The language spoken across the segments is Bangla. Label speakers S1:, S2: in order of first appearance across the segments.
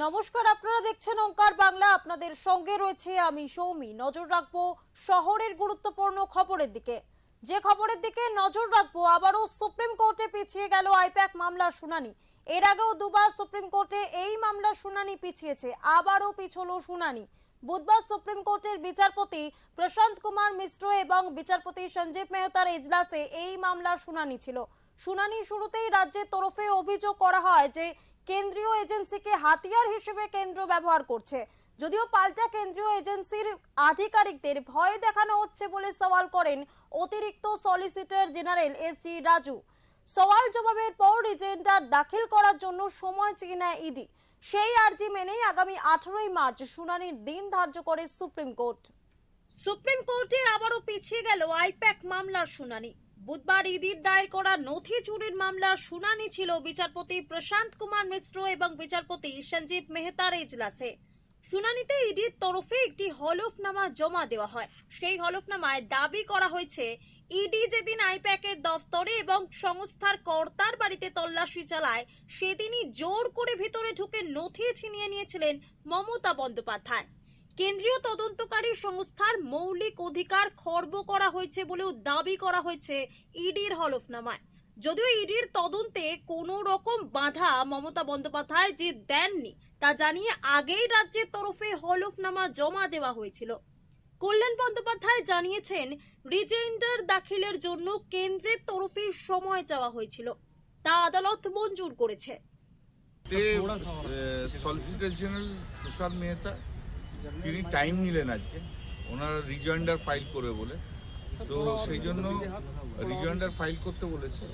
S1: নমস্কার, আপনারা দেখছেন ওঙ্কার বাংলা। আপনাদের সঙ্গে রয়েছে আমি সৌমি। নজর রাখবো শহরের গুরুত্বপূর্ণ খবরের দিকে। যে খবরের দিকে নজর রাখবো, আবারও সুপ্রিম কোর্টে পিছিয়ে গেল আইপ্যাক মামলার শুনানি। এর আগেও দুবার সুপ্রিম কোর্টে এই মামলার শুনানি পিছিয়েছে, আবারও পিছলো শুনানি। বুধবার সুপ্রিম কোর্টের বিচারপতি প্রশান্ত কুমার মিশ্র এবং বিচারপতি সঞ্জীব মেহতার এজলাসে এই মামলার শুনানি ছিল। শুনানির শুরুতেই রাজ্যের তরফে অভিযোগ করা হয় যে কেন্দ্রীয় এজেন্সিকে হাতিয়ার হিসেবে কেন্দ্র ব্যবহার করছে। যদিও পাল্টা কেন্দ্রীয় এজেন্সির আধিকারিকদের ভয় দেখানো হচ্ছে বলে সওয়াল করেন অতিরিক্ত সলিসিটর জেনারেল এস.জি. রাজু। সওয়াল জবাবের পর রিজেন্ডার দাখিল করার জন্য সময় চেয়ে নেয় ইডি। সেই আর্জি মেনেই আগামী 18ই মার্চ শুনানির দিন ধার্য করে সুপ্রিম কোর্ট। সুপ্রিম কোর্টে আবারও পিছিয়ে গেল আইপ্যাক মামলার শুনানি। বুধবার ইডির দায়ের করা নথি চুরির মামলার শুনানি ছিল বিচারপতি প্রশান্ত কুমার মিশ্র এবং বিচারপতি সঞ্জীব মেহতার এজলাসে। শুনানিতে ইডির তরফে একটি হলফনামা জমা দেওয়া হয়। সেই হলফনামায় দাবি করা হয়েছে, ইডি যেদিন আইপ্যাকের দফতরে এবং সংস্থার কর্তার বাড়িতে তল্লাশি চালায়, সেদিনই জোর করে ভিতরে ঢুকে নথি ছিনিয়ে নিয়েছিলেন মমতা বন্দ্যোপাধ্যায়। কেন্দ্রীয় তদন্তকারী সংস্থার মৌলিক অধিকার খর্ব করা হয়েছে বলেও দাবি করা হয়েছে ইডির হলফনামায়। যদিও ইডির তদন্তে কোনো রকম বাধা মমতা বন্দ্যোপাধ্যায় যে দেননি তা জানিয়ে আগেই রাজ্যের তরফে হলফনামা জমা দেওয়া হয়েছিল। কল্যাণ বন্দ্যোপাধ্যায় জানিয়েছেন, রিজেন্ডার দাখিলের জন্য কেন্দ্রের তরফে সময় চাওয়া হয়েছিল, তা আদালত মঞ্জুর করেছে।
S2: সলিসিটর জেনারেল তুষার মেহতা তিনি টাইম নিলেন আজকে, ওনার রিজয়েন্ডার ফাইল করে বলে, তো সেই জন্য রিজয়েন্ডার ফাইল করতে বলেছে।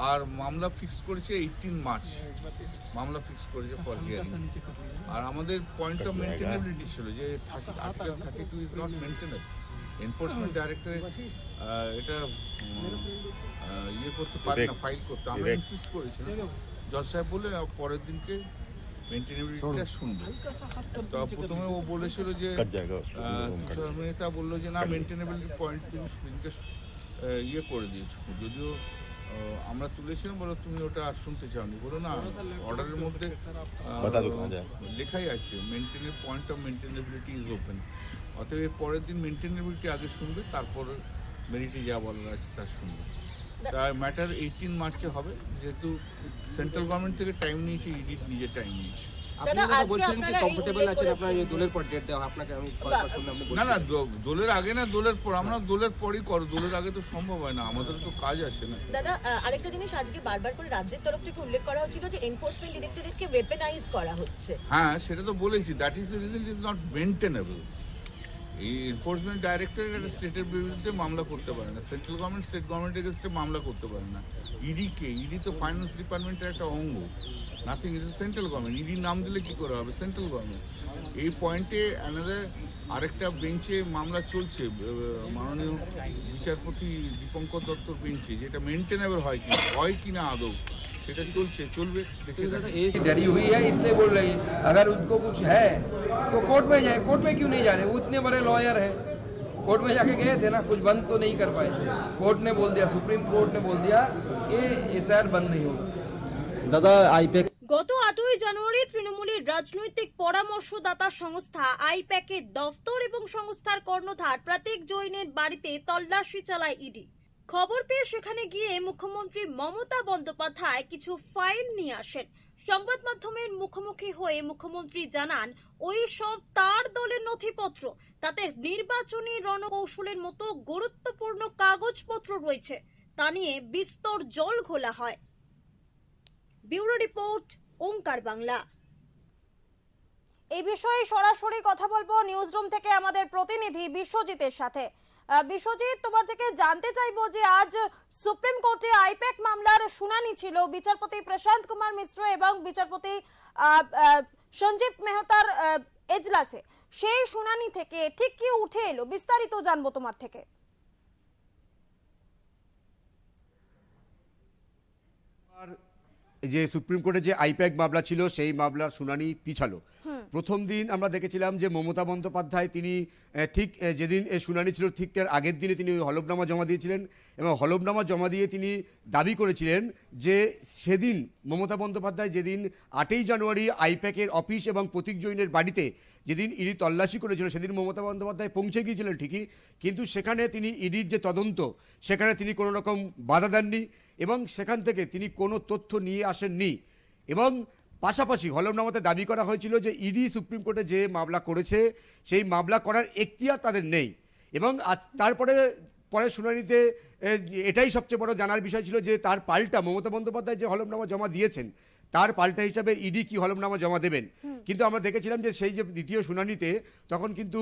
S2: আর মামলা ফিক্স করেছে 18 মার্চ, মামলা ফিক্স করেছে ফর হিয়ারিং। আর আমাদের পয়েন্ট অফ মেনটেনেবিলিটি ছিল যে article 32 is not maintainable. Enforcement directorate এটা ইয়ে করতে পারে না, ফাইল করতে। আমরা ইনসিস্ট করেছিলাম, জজ সাহেব বলে পরের দিনকে মেনটেনেবিলিটিটা শুনবে। তো প্রথমে ও বলেছিল যে তুষার মেহতা বললো যে না, মেনটেনেবিলিটি পয়েন্ট তুমি সেদিনকে ইয়ে করে দিয়েছো। যদিও আমরা তুলেছিলাম, বলো তুমি ওটা আর শুনতে চাওনি। বলো না, অর্ডারের মধ্যে লেখাই আছে point of maintainability is open. অতএব পরের দিন মেনটেনেবিলিটি আগে শুনবে, তারপর মেরিটে যা বলার আছে তা শুনবে। তা ম্যাটার 18 মার্চে হবে, যেহেতু সেন্ট্রাল গভর্নমেন্ট থেকে টাইম নিয়েছে, ইডি নিজের টাইম নিয়েছে। না না, দোলের আগে না দোলের পর, আমরা দোলের পরই করো, দোলের আগে তো সম্ভব হয় না, আমাদের তো কাজ আসে না।
S3: দাদা, আরেকটা জিনিস আজকে বারবার করে রাজ্যের তরফ থেকে উল্লেখ করা হচ্ছিল যে এনফোর্সমেন্ট ডিরেক্টরেটকে ওয়েপেনাইজ করা হচ্ছে।
S2: হ্যাঁ, সেটা তো বলেছি, that is the reason, is not maintainable. এই এনফোর্সমেন্ট ডাইরেক্টরেট একটা স্টেটের বিরুদ্ধে মামলা করতে পারে না, সেন্ট্রাল গভর্নমেন্ট স্টেট গভর্নমেন্টের এগেইনস্টে মামলা করতে পারে না। ইডি তো ফাইন্যান্স ডিপার্টমেন্টের একটা অঙ্গ, নাথিং, ইজ সেন্ট্রাল গভর্নমেন্ট। ইডির নাম দিলে কি করে হবে, সেন্ট্রাল গভর্নমেন্ট। এই পয়েন্টে আরেকটা বেঞ্চে মামলা চলছে, মাননীয় বিচারপতি দীপঙ্কর দত্তর বেঞ্চে, যেটা মেনটেনেবল হয় কিনা আদৌ, সেটা চলবে।
S4: डरी हुई है, इसलिए बोल रही है अगर उनको कुछ है तो कोर्ट में जाए। कोर्ट में क्यों नहीं जा रहे? वो इतने बड़े लॉयर हैं, कोर्ट में जाके गए थे ना, कुछ बंद तो नहीं कर पाए। कोर्ट ने बोल दिया, सुप्रीम कोर्ट ने बोल दिया कि एसआईआर बंद नहीं होगा।
S5: दादा आईपैक
S1: গত 8ই জানুয়ারি তৃণমূলের রাজনৈতিক পরামর্শদাতা সংস্থা আইপ্যাকের দফতর এবং সংস্থার কর্ণধার প্রতীক জৈনের বাড়িতে তল্লাশি চালায় ইডি। খবর পেয়ে সেখানে গিয়ে মুখ্যমন্ত্রী মমতা বন্দ্যোপাধ্যায় কিছু ফাইল নিয়ে আসেন। সংবাদ মাধ্যমের মুখোমুখি হয়ে মুখ্যমন্ত্রী জানান, ওই সব তার দলের নথিপত্র, তাতে নির্বাচনী রণকৌশলের মতো গুরুত্বপূর্ণ কাগজপত্র রয়েছে, তা নিয়ে বিস্তর জল ঘোলা হয়। ব্যুরো রিপোর্ট, ওঙ্কার বাংলা। এই বিষয়ে সরাসরি কথা বলবো নিউজ রুম থেকে আমাদের প্রতিনিধি বিশ্বজিতের সাথে। বিশ্বজিৎ, তোমার থেকে জানতে চাইবো যে আজ সুপ্রিম কোর্টে আইপ্যাক মামলার শুনানি ছিল বিচারপতি প্রশান্ত কুমার মিশ্র এবং বিচারপতি সঞ্জীব মেহতার এজলাসে। সেই শুনানি থেকে ঠিক কি উঠে এলো, বিস্তারিত জানবো তোমার থেকে।
S6: যে সুপ্রিম কোর্টে যে আইপ্যাক মামলা ছিল, সেই মামলার শুনানি পিছালো। প্রথম দিন আমরা দেখেছিলাম যে মমতা বন্দ্যোপাধ্যায় তিনি ঠিক যেদিন শুনানি ছিল ঠিক তার আগের দিনে তিনি ওই হলফনামা জমা দিয়েছিলেন এবং হলফনামা জমা দিয়ে তিনি দাবি করেছিলেন যে সেদিন মমতা বন্দ্যোপাধ্যায় যেদিন 8ই জানুয়ারি আইপ্যাকের অফিস এবং প্রতীক জৈনের বাড়িতে যেদিন ইডি তল্লাশি করেছিল সেদিন মমতা বন্দ্যোপাধ্যায় পৌঁছে গিয়েছিলেন ঠিকই, কিন্তু সেখানে তিনি ইডির যে তদন্ত সেখানে তিনি কোনো রকম বাধা দেননি এবং সেখান থেকে তিনি কোনো তথ্য নিয়ে আসেননি। এবং পাশাপাশি হলফনামাতে দাবি করা হয়েছিল যে ইডি সুপ্রিম কোর্টে যে মামলা করেছে সেই মামলা করার এখতিয়ার তাদের নেই। এবং তারপরে শুনানিতে এটাই সবচেয়ে বড় জানার বিষয় ছিল যে তার পাল্টা মমতা বন্দ্যোপাধ্যায় যে হলফনামা জমা দিয়েছেন তার পাল্টা হিসাবে ইডি কি হলফনামা জমা দেবেন। কিন্তু আমরা দেখেছিলাম যে সেই যে দ্বিতীয় শুনানিতে তখন কিন্তু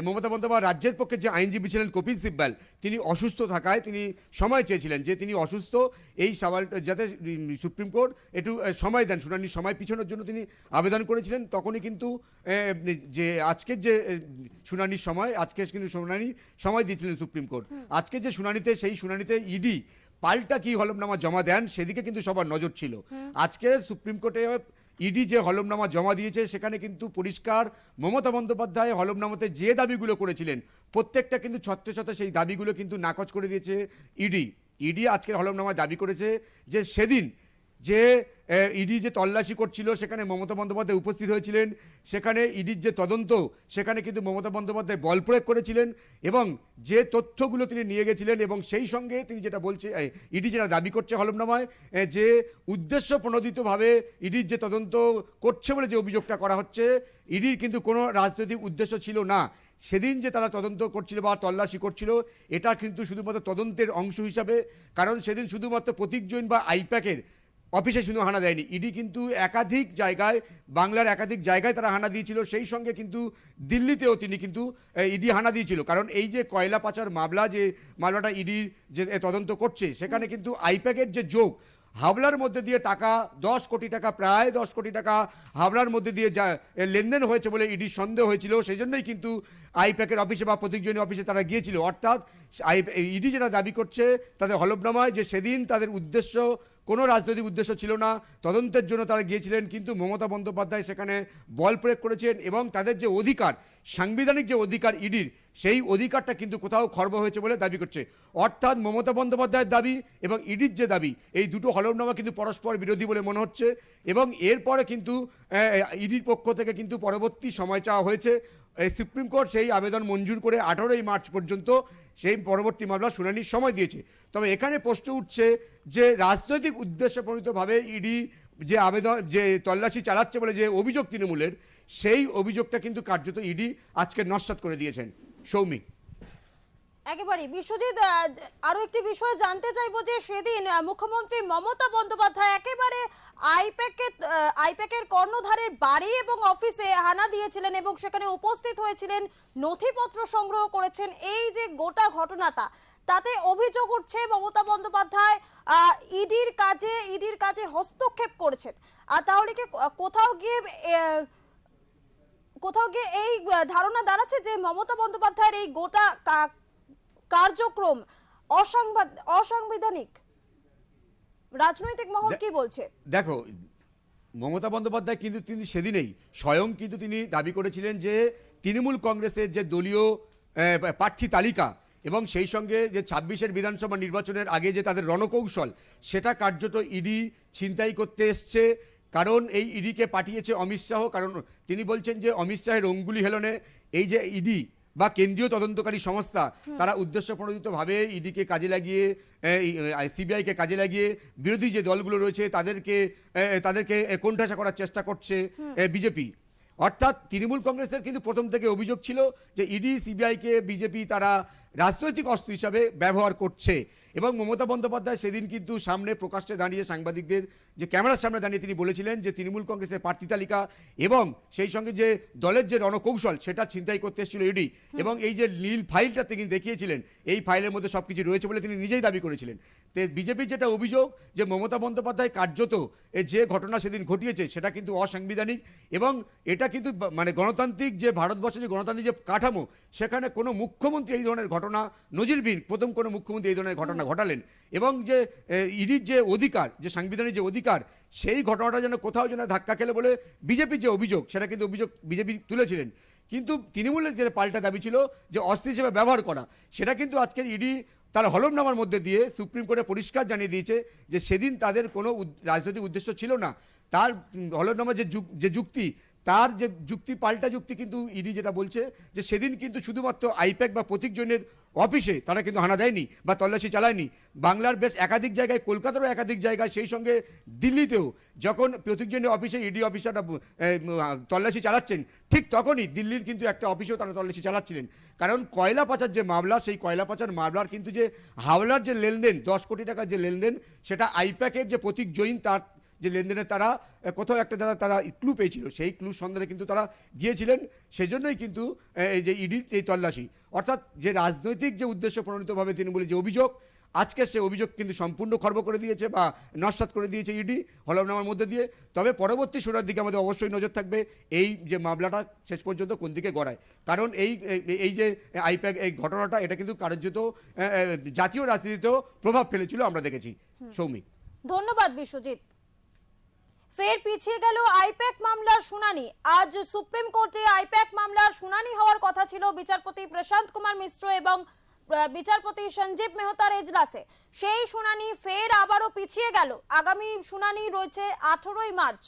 S6: মমতা বন্দ্যোপাধ্যায় রাজ্যের পক্ষে যে আইনজীবী ছিলেন কপিল সিব্বাল তিনি অসুস্থ থাকায় তিনি সময় চেয়েছিলেন যে তিনি অসুস্থ, এই সওয়াল যাতে সুপ্রিম কোর্ট একটু সময় দেন, শুনানির সময় পিছনোর জন্য তিনি আবেদন করেছিলেন। তখনই কিন্তু যে আজকের যে শুনানির সময় আজকে কিন্তু শুনানির সময় দিয়েছিলেন সুপ্রিম কোর্ট। আজকে যে শুনানিতে সেই শুনানিতে ইডি পাল্টা কি হলফনামা জমা দেন সেদিকে কিন্তু সবার নজর ছিল। আজকের সুপ্রিম কোর্টে ইডি যে হলফনামা জমা দিয়েছে সেখানে কিন্তু পরিষ্কার মমতা বন্দ্যোপাধ্যায় হলফনামাতে যে দাবিগুলো করেছিলেন প্রত্যেকটা কিন্তু ছত্রে ছত্রে সেই দাবিগুলো কিন্তু নাকচ করে দিয়েছে ইডি আজকের হলফনামায় দাবি করেছে যে সেদিন যে ইডি যে তল্লাশি করছিল সেখানে মমতা বন্দ্যোপাধ্যায় উপস্থিত হয়েছিলেন, সেখানে ইডির যে তদন্ত সেখানে কিন্তু মমতা বন্দ্যোপাধ্যায় বল প্রয়োগ করেছিলেন এবং যে তথ্যগুলো তিনি নিয়ে গেছিলেন এবং সেই সঙ্গে তিনি যেটা বলছে ইডি যেটা দাবি করছে হলফনামায় যে উদ্দেশ্য প্রণোদিতভাবে ইডির যে তদন্ত করছে বলে যে অভিযোগটা করা হচ্ছে ইডির কিন্তু কোনো রাজনৈতিক উদ্দেশ্য ছিল না। সেদিন যে তারা তদন্ত করছিল বা তল্লাশি করছিল এটা কিন্তু শুধুমাত্র তদন্তের অংশ হিসাবে, কারণ সেদিন শুধুমাত্র প্রতীক জৈন বা আইপ্যাকের অফিসে শুধু হানা দেয়নি, ইডি কিন্তু একাধিক জায়গায় বাংলার একাধিক জায়গায় তারা হানা দিয়েছিল, সেই সঙ্গে কিন্তু দিল্লিতেও তিনি কিন্তু ইডি হানা দিয়েছিল। কারণ এই যে কয়লা পাচার মামলা যে মামলাটা ইডির যে তদন্ত করছে সেখানে কিন্তু আইপ্যাকের যে যোগ হাওলার মধ্যে দিয়ে টাকা 10 কোটি টাকা প্রায় 10 কোটি টাকা হাওলার মধ্যে দিয়ে যা লেনদেন হয়েছে বলে ইডির সন্দেহ হয়েছিল, সেই জন্যই কিন্তু আইপ্যাকের অফিসে বা প্রতীকজনী অফিসে তারা গিয়েছিল। অর্থাৎ ইডি যেটা দাবি করছে তাদের হলফনামায় যে সেদিন তাদের উদ্দেশ্য কোনো রাজনৈতিক উদ্দেশ্য ছিল না, তদন্তের জন্য তারা গিয়েছিলেন, কিন্তু মমতা বন্দ্যোপাধ্যায় সেখানে বল প্রয়োগ করেছেন এবং তাদের যে অধিকার সাংবিধানিক যে অধিকার ইডির সেই অধিকারটা কিন্তু কোথাও খর্ব হয়েছে বলে দাবি করছে। অর্থাৎ মমতা বন্দ্যোপাধ্যায়ের দাবি এবং ইডির যে দাবি এই দুটো হলফনামা কিন্তু পরস্পর বিরোধী বলে মনে হচ্ছে এবং এরপরে কিন্তু ইডির পক্ষ থেকে কিন্তু পরবর্তী সময় চাওয়া হয়েছে। সুপ্রিম কোর্ট সেই আবেদন মঞ্জুর করে 18ই মার্চ পর্যন্ত সেই পরবর্তী মামলা শুনানির সময় দিয়েছে। তবে এখানে প্রশ্ন উঠছে যে রাজনৈতিক উদ্দেশ্যপ্রণীতভাবে ইডি যে আবেদন যে তল্লাশি চালাচ্ছে বলে যে অভিযোগ তৃণমূলের সেই অভিযোগটা কিন্তু কার্যত ইডি আজকে নস্যাৎ করে দিয়েছেন। সৌমি
S1: একেবারে বিশ্বজিৎ, আরো একটি বিষয় জানতে চাইবো যে সেদিন মুখ্যমন্ত্রী মমতা বন্দ্যোপাধ্যায় একেবারে আইপ্যাকের কর্ণধারের বাড়ি এবং অফিসে হানা দিয়েছিলেন এবং সেখানে উপস্থিত হয়েছিলেন, নথিপত্র সংগ্রহ করেছেন। এই যে গোটা ঘটনাটা তাতে অভিযোগ উঠছে মমতা বন্দ্যোপাধ্যায় ইডির কাজে হস্তক্ষেপ করেছেন। আর তাহলে কি কোথাও গিয়ে এই ধারণা দাঁড়াচ্ছে যে মমতা বন্দ্যোপাধ্যায়ের এই গোটা কার্যক্রম অসাংবিধানিক? রাজনৈতিক মহল কি বলছে?
S6: দেখো, মমতা বন্দ্যোপাধ্যায় কিন্তু তিনি সেদিনেই স্বয়ং কিন্তু তিনি দাবি করেছিলেন যে তৃণমূল কংগ্রেসের যে দলীয় প্রার্থী তালিকা এবং সেই সঙ্গে যে 26-এর বিধানসভা নির্বাচনের আগে যে তাদের রণকৌশল সেটা কার্যত ইডি ছিনতাই করতে এসছে। কারণ এই ইডিকে পাঠিয়েছে অমিত শাহ, কারণ তিনি বলছেন যে অমিত শাহের অঙ্গুলি হেলনে এই যে ইডি বা কেন্দ্রীয় তদন্তকারী সংস্থা তারা উদ্দেশ্যপ্রণোদিতভাবে ইডিকে কাজে লাগিয়ে সিবিআইকে কাজে লাগিয়ে বিরোধী যে দলগুলো রয়েছে তাদেরকে কোণঠাসা করার চেষ্টা করছে বিজেপি। অর্থাৎ তৃণমূল কংগ্রেসের কিন্তু প্রথম থেকে অভিযোগ ছিল যে ইডি সিবিআইকে বিজেপি তারা রাজনৈতিক অস্ত্র হিসাবে ব্যবহার করছে এবং মমতা বন্দ্যোপাধ্যায় সেদিন কিন্তু সামনে প্রকাশ্যে দাঁড়িয়ে সাংবাদিকদের যে ক্যামেরার সামনে দাঁড়িয়ে তিনি বলেছিলেন যে তৃণমূল কংগ্রেসের প্রার্থী তালিকা এবং সেই সঙ্গে যে দলের যে রণকৌশল সেটা ছিনতাই করতে এসেছিল ইডি এবং এই যে নীল ফাইলটা তিনি দেখিয়েছিলেন এই ফাইলের মধ্যে সব কিছু রয়েছে বলে তিনি নিজেই দাবি করেছিলেন। তো বিজেপির যেটা অভিযোগ যে মমতা বন্দ্যোপাধ্যায় কার্যত যে ঘটনা সেদিন ঘটিয়েছে সেটা কিন্তু অসাংবিধানিক এবং এটা কিন্তু মানে গণতান্ত্রিক যে ভারতবর্ষের যে গণতান্ত্রিক যে কাঠামো সেখানে কোনো মুখ্যমন্ত্রী এই ধরনের ঘটনা নজিরবিহীন, প্রথম কোনো মুখ্যমন্ত্রী এই ধরনের ঘটনা ঘটালেন, এবং যে ইডির যে অধিকার, যে সাংবিধানিক যে অধিকার, সেই ঘটনাটা যেন কোথাও যেন ধাক্কা খেলে বলে বিজেপির যে অভিযোগ, সেটা কিন্তু অভিযোগ বিজেপি তুলেছিলেন। কিন্তু তৃণমূলের যে পাল্টা দাবি ছিল যে অস্ত্র হিসেবে ব্যবহার করা, সেটা কিন্তু আজকের ইডি তার হলফনামার মধ্যে দিয়ে সুপ্রিম কোর্টে পরিষ্কার জানিয়ে দিয়েছে যে সেদিন তাদের কোনো রাজনৈতিক উদ্দেশ্য ছিল না। তার হলফনামার যে যুক্তি, তার যে যুক্তি পাল্টা যুক্তি কিন্তু ইডি যেটা বলছে যে সেদিন কিন্তু শুধুমাত্র আইপ্যাক বা প্রতীক জৈনের অফিসে তারা কিন্তু হানা দেয়নি বা তল্লাশি চালায়নি, বাংলার বেশ একাধিক জায়গায়, কলকাতারও একাধিক জায়গায়, সেই সঙ্গে দিল্লিতেও যখন প্রতীক জৈনের অফিসে ইডি অফিসাররা তল্লাশি চালাচ্ছেন, ঠিক তখনই দিল্লির কিন্তু একটা অফিসেও তারা তল্লাশি চালাচ্ছিলেন। কারণ কয়লা পাচার যে মামলা, সেই কয়লা পাচার মামলার কিন্তু যে হাওলার যে লেনদেন, 10 কোটি টাকার যে লেনদেন, সেটা আইপ্যাকের যে প্রতীক জৈন তার যে লেনদেনে তারা কোথাও একটা তারা ক্লু পেয়েছিল, সেই ক্লু সন্ধানে কিন্তু তারা গিয়েছিলেন। সেই জন্যই কিন্তু এই যে ইডির এই তল্লাশি, অর্থাৎ যে রাজনৈতিক যে উদ্দেশ্য প্রণোদিতভাবে তৃণমূলের যে অভিযোগ, আজকে সে অভিযোগ কিন্তু সম্পূর্ণ খর্ব করে দিয়েছে বা নস্যাৎ করে দিয়েছে ইডি হলফনামার মধ্যে দিয়ে। তবে পরবর্তী শুনানির দিকে আমাদের অবশ্যই নজর থাকবে, এই যে মামলাটা শেষ পর্যন্ত কোন দিকে গড়ায়। কারণ এই যে আইপ্যাক এই ঘটনাটা, এটা কিন্তু কার্যত জাতীয় রাজনীতিতেও প্রভাব ফেলেছিল, আমরা দেখেছি। সৌমিক,
S1: ধন্যবাদ বিশ্বজিৎ। ফের পিছিয়ে গেল আইপ্যাক মামলার শুনানি। আজ সুপ্রিম কোর্টে আইপ্যাক মামলার শুনানি হওয়ার কথা ছিল বিচারপতি প্রশান্ত কুমার মিশ্র এবং বিচারপতি সঞ্জীব মেহতার এজলাসে। সেই শুনানি ফের আবারও পিছিয়ে গেল। আগামী শুনানি রয়েছে 18ই মার্চ।